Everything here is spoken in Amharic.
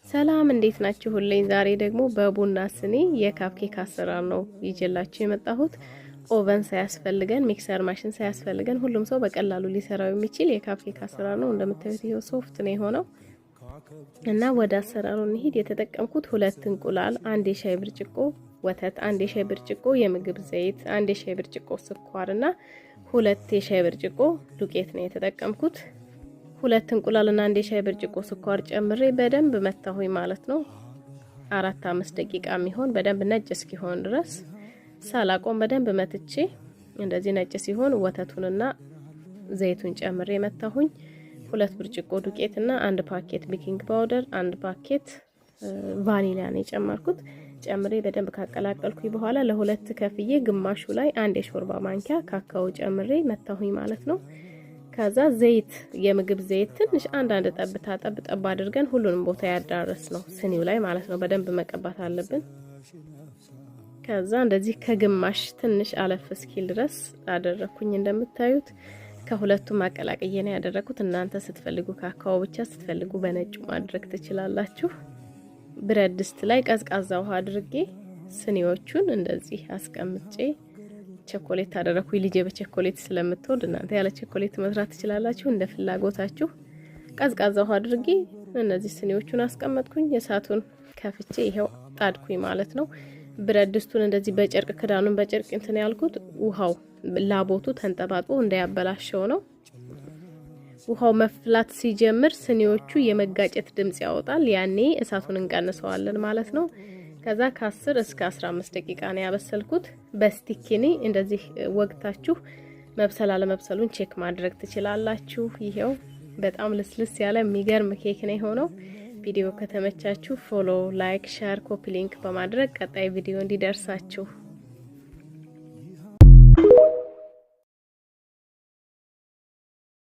ሰላም እንዴት ናችሁ? ሁሌም ዛሬ ደግሞ በቡና ስኒ የካፕኬክ አሰራር ነው ይዤላችሁ የመጣሁት። ኦቨን ሳያስፈልገን ሚክሰር ማሽን ሳያስፈልገን ሁሉም ሰው በቀላሉ ሊሰራው የሚችል የካፕኬክ አሰራር ነው። እንደምታዩት ይሄው ሶፍት ነው የሆነው እና ወደ አሰራሩ እንሂድ። የተጠቀምኩት 2 እንቁላል፣ 1 የሻይ ብርጭቆ ወተት፣ 1 የሻይ ብርጭቆ የምግብ ዘይት፣ 1 የሻይ ብርጭቆ ስኳር እና 2 የሻይ ብርጭቆ ዱቄት ነው የተጠቀምኩት። 2 እንቁላልና 1 የሻይ ብርጭቆ ስኳር ጨምሬ በደንብ መታሁኝ ማለት ነው። 4-5 ደቂቃ የሚሆን በደንብ ነጭ እስኪሆን ድረስ ሳላቆም በደንብ መትቼ እንደዚህ ነጭ ሲሆን ወተቱንና ዘይቱን ጨምሬ መታሁኝ። 2 ብርጭቆ ዱቄትና 1 ፓኬት ቤኪንግ ፓውደር፣ 1 ፓኬት ቫኒላ ነው የጨመርኩት። ጨምሬ በደንብ ካቀላቀልኩኝ በኋላ ለሁለት ከፍዬ ግማሹ ላይ 1 የሾርባ ማንኪያ ካካኦ ጨምሬ መታሁኝ ማለት ነው። ከዛ ዘይት የምግብ ዘይት ትንሽ አንድ ጠብ አድርገን ሁሉንም ቦታ ያዳረስ ነው ስኒው ላይ ማለት ነው። በደንብ መቀባት አለብን። ከዛ እንደዚህ ከግማሽ ትንሽ አለፍ እስኪል ድረስ አደረኩኝ። እንደምታዩት ከሁለቱም አቀላቅዬ ነው ያደረኩት። እናንተ ስትፈልጉ ካካኦ ብቻ ስትፈልጉ በነጩ ማድረግ ትችላላችሁ። ብረት ድስት ላይ ቀዝቃዛ ውሃ አድርጌ ስኒዎቹን እንደዚህ አስቀምጬ ቸኮሌት አደረኩኝ። ልጄ በቸኮሌት ስለምትወድ እናንተ ያለ ቸኮሌት መስራት ትችላላችሁ እንደ ፍላጎታችሁ። ቀዝቃዛ ውሃ አድርጌ እነዚህ ስኒዎቹን አስቀመጥኩኝ። የሳቱን ከፍቼ ይሄው ጣድኩኝ ማለት ነው። ብረት ድስቱን እንደዚህ በጨርቅ ክዳኑን በጨርቅ እንትን ያልኩት ውሃው ላቦቱ ተንጠባጥቦ እንዳያበላሸው ነው። ውሃው መፍላት ሲጀምር ስኒዎቹ የመጋጨት ድምጽ ያወጣል። ያኔ እሳቱን እንቀንሰዋለን ማለት ነው። ከዛ ከ10 እስከ 15 ደቂቃ ነው ያበሰልኩት። በስቲኪኒ እንደዚህ ወግታችሁ መብሰል አለመብሰሉን ቼክ ማድረግ ትችላላችሁ። ይሄው በጣም ልስልስ ያለ የሚገርም ኬክ ነው የሆነው። ቪዲዮ ከተመቻችሁ ፎሎ፣ ላይክ፣ ሼር፣ ኮፒ ሊንክ በማድረግ ቀጣይ ቪዲዮ እንዲደርሳችሁ